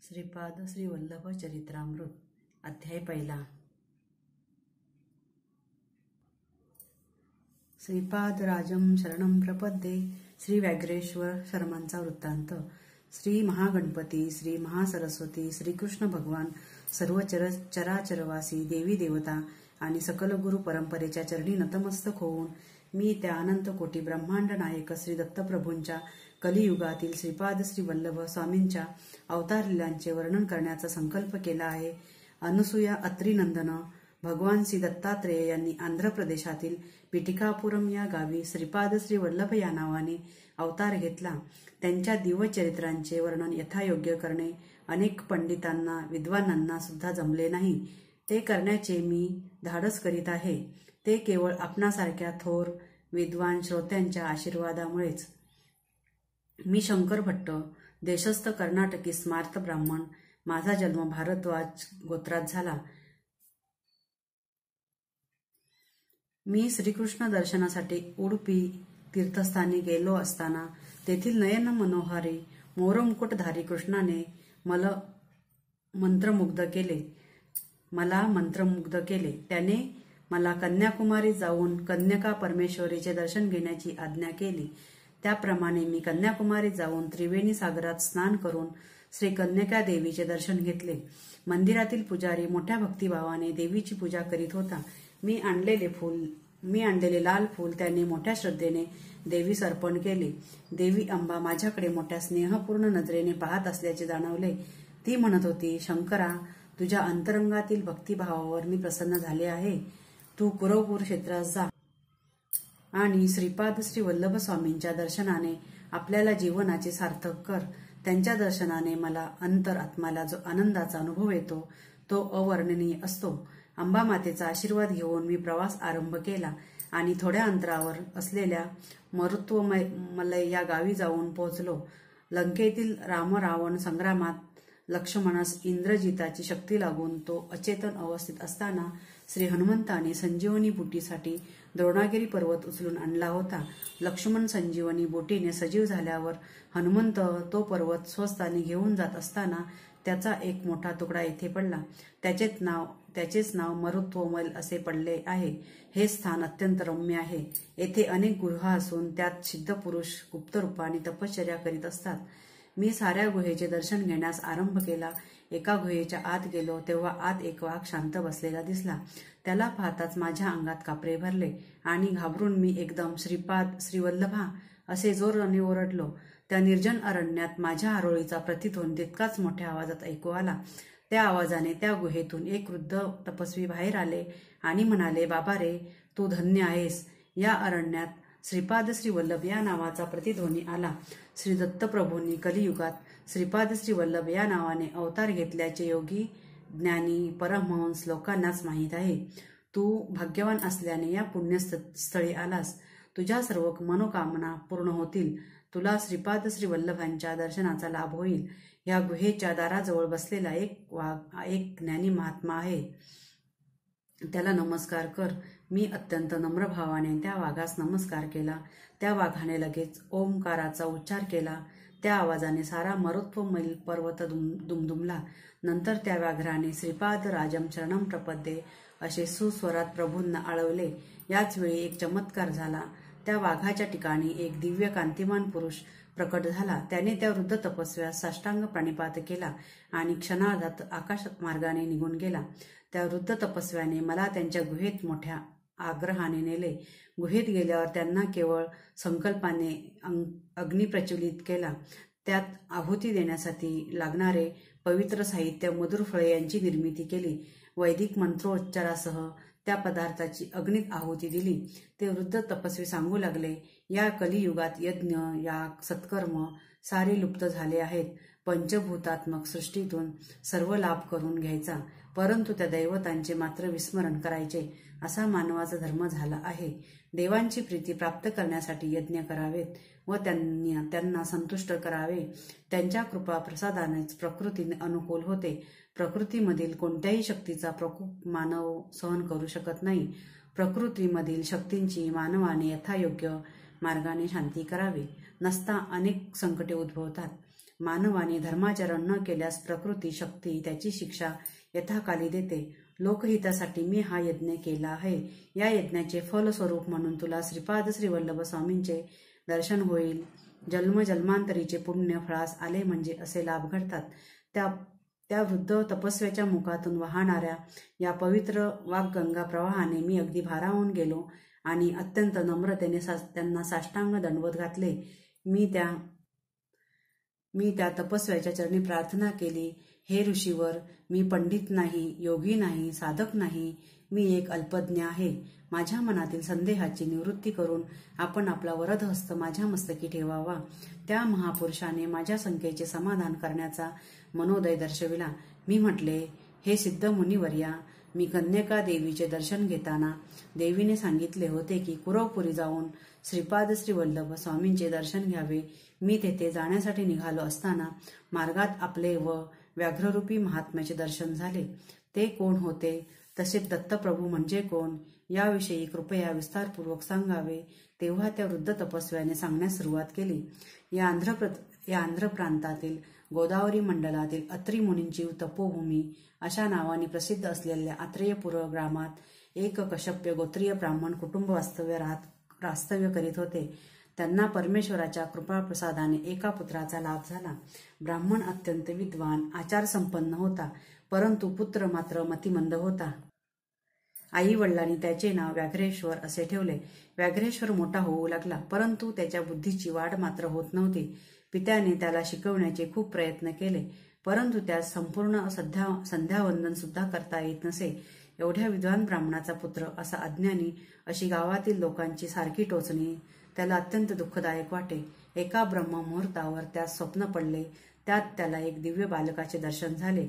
श्रीपाद श्री वल्लभ चरित्रामृत अध्याय पहिला। श्रीपाद राजम शरणं प्रपद्ये। श्री व्याघ्रेश्वर शर्मांचा वृत्तांत। श्री महागणपती, श्री महासरस्वती, श्रीकृष्ण भगवान, सर्व चराचरवासी देवी देवता आणि सकल गुरु परंपरेच्या चरणी नतमस्तक होऊन मी त्या अनंत कोटी ब्रह्मांड नायक श्री दत्तप्रभूंच्या कलियुगातील श्रीपाद श्री वल्लभ स्वामींच्या अवतार लीलांचे वर्णन करण्याचा संकल्प केला आहे। अनुसूया अत्रिनंदन भगवान श्री दत्तात्रेय यांनी आंध्र प्रदेशातील पिटिकापुरम या गावी श्रीपाद श्री वल्लभ या नावाने अवतार घेतला। त्यांच्या दिव्यचरित्रांचे वर्णन यथायोग्य करणे अनेक पंडितांना विद्वानांना सुद्धा जमले नाही। ते करण्याचे मी धाडस करीत आहे, ते केवळ आपणासारख्या थोर विद्वान श्रोत्यांच्या आशीर्वादामुळेच। मी शंकर भट्ट, देशस्थ कर्नाटकी स्मार्त ब्राह्मण। माझा जन्म भारद्वाज गोत्रात झाला। मी श्रीकृष्ण दर्शनासाठी उडुपी तीर्थस्थानी गेलो असताना तेथील नयन मनोहारी मोरमुकुटधारी कृष्णाने मला मंत्रमुग्ध केले। त्याने मला कन्याकुमारी जाऊन कन्यका परमेश्वरीचे दर्शन घेण्याची आज्ञा केली। त्याप्रमाणे मी कन्याकुमारी जाऊन त्रिवेणी सागरात स्नान करून श्री कन्यका देवीचे दर्शन घेतले। मंदिरातील पुजारी मोठ्या भक्तिभावाने देवीची पूजा करीत होता। मी आणलेले लाल फूल त्याने मोठ्या श्रद्धेने देवीस अर्पण केले। देवी अंबा माझ्याकडे मोठ्या स्नेहपूर्ण नजरेने पाहत असल्याचे जाणवले। ती म्हणत होती, शंकरा, तुझ्या अंतरंगातील भक्तिभावावर मी प्रसन्न झाले आहे। तू कुरवपूर क्षेत्रात जा आणि श्रीपाद श्री वल्लभ स्वामींच्या दर्शनाने आपल्याला जीवनाचे सार्थक कर। त्यांच्या दर्शनाने मला अंतरात्म्याला जो आनंदाचा अनुभव येतो तो अवर्णनीय असतो। अंबा मातेचा आशीर्वाद घेऊन मी प्रवास आरंभ केला आणि थोड्या अंतरावर असलेल्या मरुत्वमलय या गावी जाऊन पोहोचलो। लंकेतील राम-रावण संग्रामात लक्ष्मणास इंद्रजिताची शक्ती लागून तो अचेतन अवस्थेत असताना श्री हनुमंताने संजीवनी बुटीसाठी द्रोणागिरी पर्वत उचलून आणला होता। लक्ष्मण संजीवनी बोटीने सजीव झाल्यावर हनुमंत तो पर्वत स्वस्थानी घेऊन जात असताना त्याचा एक मोठा तुकडा येथे पडला। त्याचेच नाव मरुत्वमल असे पडले आहे। हे स्थान अत्यंत रम्य आहे। येथे अनेक गुहा असून त्यात सिद्ध पुरुष गुप्त रूपाने तपश्चर्या करीत असतात। मी साऱ्या गुहेचे दर्शन घेण्यास आरंभ केला। एका गुहेच्या आत गेलो तेव्हा आत एक वाघ शांत बसलेला दिसला। त्याला पाहताच माझ्या अंगात कापरे भरले आणि घाबरून मी एकदम श्रीपाद श्री वल्लभा असे जोराने ओरडलो। त्या निर्जन अरण्यात माझ्या आरोळीचा प्रतिध्वनी तितकाच मोठ्या आवाजात ऐकू आला। त्या आवाजाने त्या गुहेतून एक वृद्ध तपस्वी बाहेर आले आणि म्हणाले, बाबा रे, तू धन्य आहेस। या अरण्यात श्रीपाद श्री वल्लभ या नावाचा प्रतिध्वनी आला। श्री दत्तप्रभूंनी कलियुगात श्रीपाद श्री वल्लभ या नावाने अवतार घेतल्याचे योगी ज्ञानी परमहंस लोकांनाच माहीत आहे। तू भाग्यवान असल्याने या पुण्यस्थळी आलास। तुझ्या सर्व मनोकामना पूर्ण होतील। तुला श्रीपाद श्री वल्लभांच्या दर्शनाचा लाभ होईल। या गुहेच्या दाराजवळ बसलेला एक ज्ञानी महात्मा आहे, त्याला नमस्कार कर। मी अत्यंत नम्र भावाने त्या वाघास नमस्कार केला। त्या वाघाने लगेच ओंकाराचा उच्चार केला। त्या आवाजाने सारा मरुत्वमल पर्वत दुमदुमला। नंतर त्या व्याघ्राने श्रीपाद राजम शरणं प्रपद्ये असे सुस्वरात प्रभूंना आळवले। याच वेळी एक चमत्कार झाला। त्या वाघाच्या ठिकाणी एक दिव्य कांतिमान पुरुष प्रकट झाला। त्याने त्या वृद्ध तपस्व्यास साष्टांग प्रणिपात केला आणि क्षणार्धात आकाश मार्गाने निघून गेला। त्या वृद्ध तपस्व्याने मला त्यांच्या गुहेत मोठ्या आग्रहाने नेले। गुहेत गेल्यावर त्यांना केवळ संकल्पाने अग्नी प्रज्वलित केला। त्यात आहुती देण्यासाठी लागणारे पवित्र साहित्य मधुर फळे यांची निर्मिती केली। वैदिक मंत्रोच्चारासह त्या पदार्थाची अग्नीत आहुती दिली। ते वृद्ध तपस्वी सांगू लागले, या कलियुगात यज्ञ याग सत्कर्म सारे लुप्त झाले आहेत। पंचभूतात्मक सृष्टीतून सर्व लाभ करून घ्यायचा, परंतु त्या दैवतांचे मात्र विस्मरण करायचे, असा मानवाचा धर्म झाला आहे। देवांची प्रीती प्राप्त करण्यासाठी यज्ञ करावेत व त्यांना संतुष्ट करावे। त्यांच्या कृपा प्रसादानेच प्रकृतीने अनुकूल होते। प्रकृतीमधील कोणत्याही शक्तीचा प्रकोप मानव सहन करू शकत नाही। प्रकृतीमधील शक्तींची मानवाने यथायोग्य मार्गाने शांती करावी, नसता अनेक संकटे उद्भवतात। मानवाने धर्माचरण न केल्यास प्रकृती शक्ती त्याची शिक्षा यथाकाली देते. लोकहितासाठी मी हा यज्ञ केला आहे. या यज्ञाचे फलस्वरूप म्हणून तुला श्रीपाद श्रीवल्लभ स्वामींचे दर्शन होईल. जन्मजन्मांतरीचे पुण्य फळास आले म्हणजे असे लाभ घडतात. त्या वृद्ध तपस्व्याच्या मुखातून वाहणाऱ्या या पवित्र वाग्गंगा प्रवाहाने मी अगदी भारावून गेलो आणि अत्यंत नम्रतेने त्यांना साष्टांग दंडवत घातले. मी त्या तपस्व्याच्या चरणी प्रार्थना केली, हे ऋषीवर, मी पंडित नाही, योगी नाही, साधक नाही, मी एक अल्पज्ञ आहे. माझ्या मनातील संदेहाची निवृत्ती करून आपण आपला वरद हस्त माझ्या मस्तकी ठेवावा. त्या महापुरुषाने माझ्या शंकेचे समाधान करण्याचा मनोदय दर्शविला. मी म्हटले, हे सिद्ध मुनिवर्या, मी कन्यका देवीचे दर्शन घेताना देवीने सांगितले होते की कुरवपुरी जाऊन श्रीपाद श्रीवल्लभ स्वामींचे दर्शन घ्यावे. मी तेथे जाण्यासाठी निघालो असताना मार्गात आपले व व्याघ्ररूपी महात्म्याचे दर्शन झाले. ते कोण होते, तसेच दत्तप्रभू म्हणजे कोण, याविषयी कृपया विस्तारपूर्वक सांगावे. तेव्हा त्या वृद्ध तपस्व्याने सांगण्यास सुरुवात केली. या आंध्र प्रांतातील गोदावरी मंडलातील अत्री मुनींची तपोभूमी अशा नावाने प्रसिद्ध असलेल्या आत्रेयपूर ग्रामात एक कश्यप्य गोत्रीय ब्राह्मण कुटुंब वास्तव्य करीत होते. त्यांना परमेश्वराच्या कृपाप्रसादाने एका पुत्राचा लाभ झाला. ब्राह्मण अत्यंत विद्वान, आचारसंपन्न होता, परंतु पुत्र मात्र मतिमंद होता. आई वडिलांनी त्याचे नाव व्याघ्रेश्वर असे ठेवले. व्याघ्रेश्वर मोठा होऊ लागला, परंतु त्याच्या बुद्धीची वाढ मात्र होत नव्हती. पित्याने त्याला शिकवण्याचे खूप प्रयत्न केले, परंतु त्यास संपूर्ण संध्यावंदन सुद्धा करता येत नसे. एवढ्या विद्वान ब्राह्मणाचा पुत्र असा अज्ञानी, अशी गावातील लोकांची सारखी टोचणी त्याला अत्यंत दुःखदायक वाटे. एका ब्रह्ममुहूर्तावर त्यास स्वप्न पडले. त्यात त्याला एक दिव्य बालकाचे दर्शन झाले.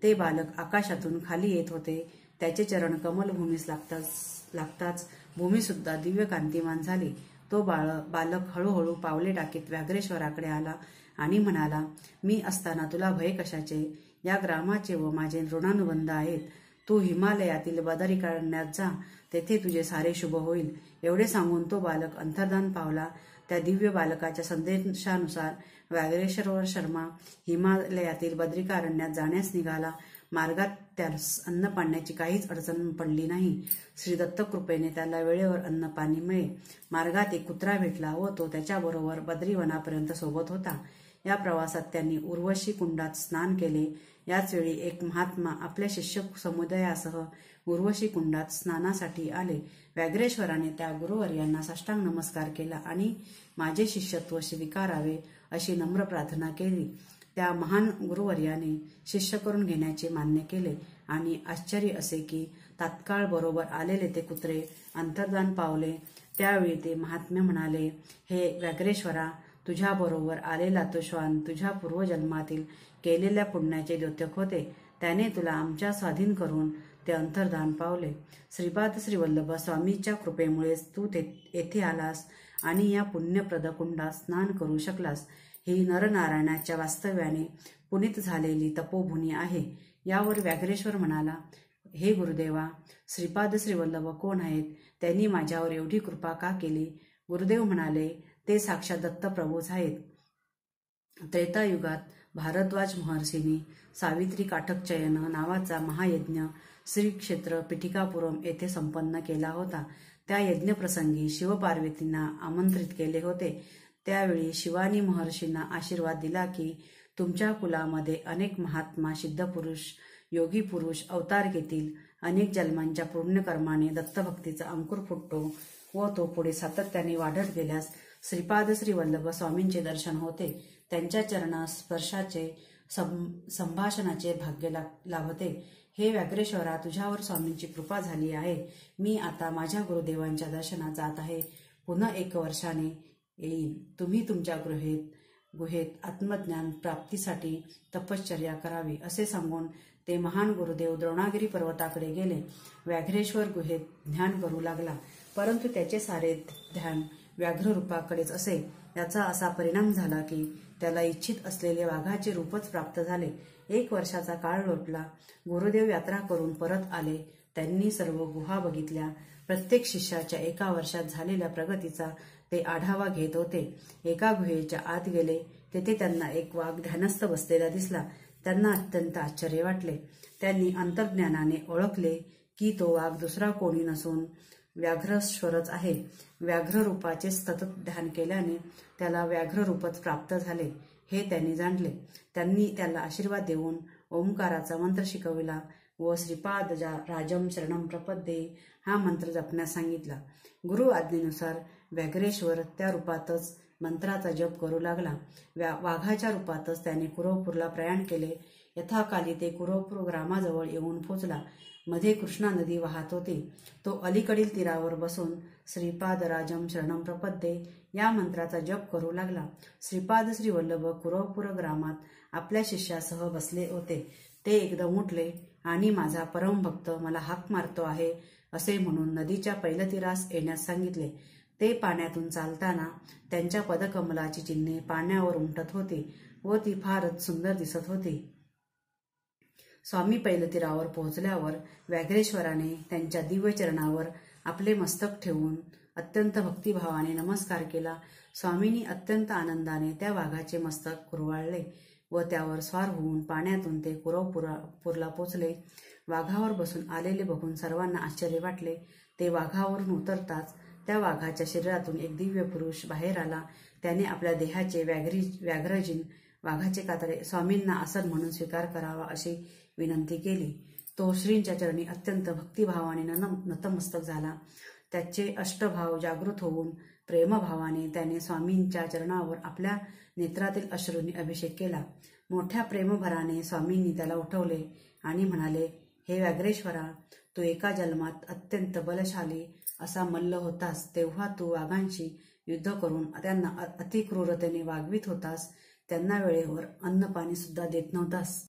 ते बालक आकाशातून खाली येत होते. त्याचे चरण कमलभूमीस लागताच भूमी सुद्धा दिव्य कांतिमान झाली. तो बालक हळूहळू पावले टाकीत व्याघ्रेश्वराकडे आला आणि म्हणाला, मी असताना तुला भय कशाचे? या ग्रामाचे व माझे ऋणानुबंध आहेत. तू हिमालयातील बदरीकारण्यात जा, तेथे तुझे सारे शुभ होईल. एवढे सांगून तो बालक अंतर्धान पावला. त्या दिव्य बालकाच्या संदेशानुसार व्याघ्रेश्वर शर्मा हिमालयातील बद्रिकारण्यात जाण्यास निघाला. मार्गात त्यास अन्न पाण्याची काहीच अडचण पडली नाही. श्री दत्त कृपेने त्याला वेळेवर अन्न पाणी मिळे. मार्गात एक कुत्रा भेटला व तो त्याच्याबरोबर बद्रीवनापर्यंत सोबत होता. या प्रवासात त्यांनी उर्वशी कुंडात स्नान केले. याच वेळी एक महात्मा आपल्या शिष्य समुदायासह उर्वशी कुंडात स्नानासाठी आले. व्याघ्रेश्वराने त्या गुरुवर्यांना साष्टांग नमस्कार केला आणि माझे शिष्यत्व स्वीकारावे अशी नम्र प्रार्थना केली. त्या महान गुरुवर्याने शिष्य करून घेण्याचे मान्य केले आणि आश्चर्य असे की तात्काळ बरोबर आलेले ते कुत्रे अंतर्धान पावले. त्यावेळी ते महात्मे म्हणाले, हे व्याघ्रेश्वरा, तुझ्याबरोबर आलेला तो श्वान तुझ्या पूर्वजन्मातील केलेल्या पुण्याचे द्योतक होते. त्याने तुला आमच्या स्वाधीन करून ते अंतर्धान पावले. श्रीपाद श्रीवल्लभ स्वामीच्या कृपेमुळेच तू येथे आलास आणि या पुण्यप्रद कुंडात स्नान करू शकलास. ही नरनारायणाच्या वास्तव्याने पुनीत झालेली तपोभूमी आहे. यावर व्याघ्रेश्वर म्हणाला, हे गुरुदेवा, श्रीपाद श्रीवल्लभ कोण आहेत? त्यांनी माझ्यावर एवढी कृपा का केली? गुरुदेव म्हणाले, ते साक्षात दत्तप्रभूच आहेत. त्रेतायुगात भारद्वाज महर्षींनी सावित्री काठकचयन नावाचा महायज्ञ श्री क्षेत्र पिठिकापुरम येथे संपन्न केला होता. त्या यज्ञप्रसंगी शिवपार्वतींना आमंत्रित केले होते. त्यावेळी शिवानी महर्षींना आशीर्वाद दिला की तुमच्या कुलामध्ये अनेक महात्मा, सिद्धपुरुष, योगी पुरुष अवतार घेतील. अनेक जन्मांच्या पुण्यकर्माने दत्तभक्तीचा अंकुर फुटतो व तो पुढे सातत्याने वाढत गेल्यास श्रीपाद श्रीवल्लभ स्वामींचे दर्शन होते. त्यांच्या चरण स्पर्शाचे संभाषणाचे भाग्य लाभते. हे व्याघ्रेश्वरा, तुझ्यावर स्वामींची कृपा झाली आहे. मी आता माझ्या गुरुदेवांच्या दर्शनात जात आहे. पुन्हा 1 वर्षाने येईन. तुम्ही तुमच्या गुहेत आत्मज्ञान प्राप्तीसाठी तपश्चर्या करावी. असे सांगून ते महान गुरुदेव द्रोणागिरी पर्वताकडे गेले. व्याघ्रेश्वर गुहेत ध्यान करू लागला, परंतु त्याचे सारे ध्यान व्याघ्ररूपाकडेच असे. याचा असा परिणाम झाला की त्याला इच्छित असलेले वाघाचे रूपच प्राप्त झाले. 1 वर्षाचा काळ लोटला. गुरुदेव यात्रा करून परत आले. त्यांनी सर्व गुहा बघितल्या. प्रत्येक शिष्याच्या 1 वर्षात झालेल्या प्रगतीचा ते आढावा घेत होते. एका गुहेच्या आत गेले. तेथे त्यांना एक वाघ ध्यानस्थ बसलेला दिसला. त्यांना अत्यंत आश्चर्य वाटले. त्यांनी अंतर्ज्ञानाने ओळखले की तो वाघ दुसरा कोणी नसून व्याघ्रेश्वरच आहे. व्याघ्ररूपाचे सतत ध्यान केल्याने त्याला व्याघ्ररूपच प्राप्त झाले हे त्यांनी जाणले. त्यांनी त्याला आशीर्वाद देऊन ओंकाराचा मंत्र शिकविला व श्रीपाद राजम शरणम प्रपद्ये हा मंत्र जपण्यास सांगितला. गुरु आज्ञेनुसार व्याघ्रेश्वर त्या रूपातच मंत्राचा जप करू लागला. वाघाच्या रूपातच त्याने कुरवपूरला प्रयाण केले. यथाकाली ते कुरवपूर ग्रामाजवळ येऊन पोचला. मध्ये कृष्णा नदी वाहत होती. तो अलीकडील तीरावर बसून श्रीपाद राजम शरणम प्रपद्ये या मंत्राचा जप करू लागला. श्रीपाद श्री वल्लभ कुरवपूर ग्रामात आपल्या शिष्यासह बसले होते. ते एकदम उठले आणि माझा परमभक्त मला हाक मारतो आहे असे म्हणून नदीच्या पैलतीरास येण्यास सांगितले. ते पाण्यातून चालताना त्यांच्या पदकमलाची चिन्हे पाण्यावर उमटत होती व ती फारच सुंदर दिसत होती. स्वामी पैलतीरावर पोहोचल्यावर व्याघ्रेश्वराने त्यांच्या दिव्य चरणावर आपले मस्तक ठेवून अत्यंत भक्तिभावाने नमस्कार केला. स्वामींनी अत्यंत आनंदाने त्या वाघाचे मस्तक कुरवाळले व त्यावर स्वार होऊन पाण्यातून ते कुरवपूरला पोचले. वाघावर बसून आलेले बघून सर्वांना आश्चर्य वाटले. ते वाघावरून उतरताच त्या वाघाच्या शरीरातून एक दिव्य पुरुष बाहेर आला. त्याने आपल्या देहाचे व्याघ्रजीन वाघाचे कातडे स्वामींना आसन म्हणून स्वीकार करावा अशी विनंती केली. तो श्रींच्या चरणी अत्यंत भक्तिभावाने नतमस्तक झाला. त्याचे अष्टभाव जागृत होऊन प्रेमभावाने त्याने स्वामींच्या चरणावर आपल्या नेत्रातील अश्रूंनी अभिषेक केला. मोठ्या प्रेमभराने स्वामींनी त्याला उठवले आणि म्हणाले, हे व्याघ्रेश्वरा, तू एका जन्मात अत्यंत बलशाली असा मल्ल होतास. तेव्हा तू वाघांशी युद्ध करून त्यांना अतिक्रूरतेने वागवित होतास. त्यांना वेळेवर अन्नपाणी सुद्धा देत नव्हतास.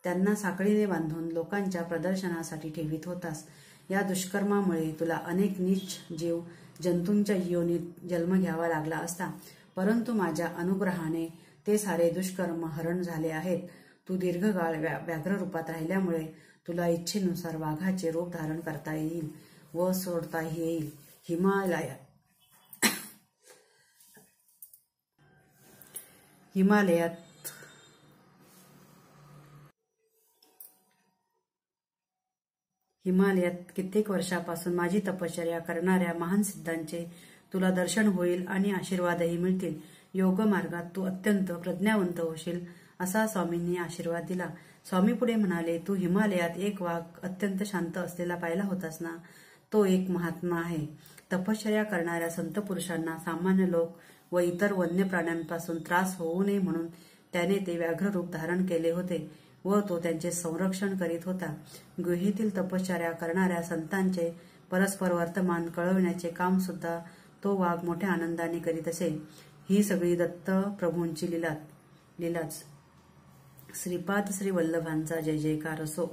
त्यांना साखळीने बांधून लोकांच्या प्रदर्शनासाठी ठेवीत होतास. या दुष्कर्मामुळे तुला अनेक नीच जीव जंतूंच्या योनीत जन्म घ्यावा लागला असता, परंतु माझ्या अनुग्रहाने ते सारे दुष्कर्म हरण झाले आहेत. तू दीर्घकाळ व्याघ्र रूपात राहिल्यामुळे तुला इच्छेनुसार वाघाचे रूप धारण करता येईल व सोडताही येईल. हिमालयात कित्येक वर्षापासून माझी तपश्चर्या करणाऱ्या महान सिद्धांचे तुला दर्शन होईल आणि आशीर्वादही मिळतील. योगमार्गात तू अत्यंत प्रज्ञावंत होशील असा स्वामींनी आशीर्वाद दिला. स्वामी पुढे म्हणाले, तू हिमालयात एक वाघ अत्यंत शांत असलेला पाहिला होतास ना? तो एक महात्मा आहे. तपश्चर्या करणाऱ्या संत पुरुषांना सामान्य लोक व इतर वन्य प्राण्यांपासून त्रास होऊ नये म्हणून त्याने ते व्याघ्र रूप धारण केले होते व तो त्यांचे संरक्षण करीत होता. गुहेतील तपश्चर्या करणाऱ्या संतांचे परस्पर वर्तमान कळविण्याचे काम सुद्धा तो वाघ मोठ्या आनंदाने करीत असे. ही सगळी दत्त प्रभूंची लीलाच. श्रीपाद श्री वल्लभांचा जय जयकार असो.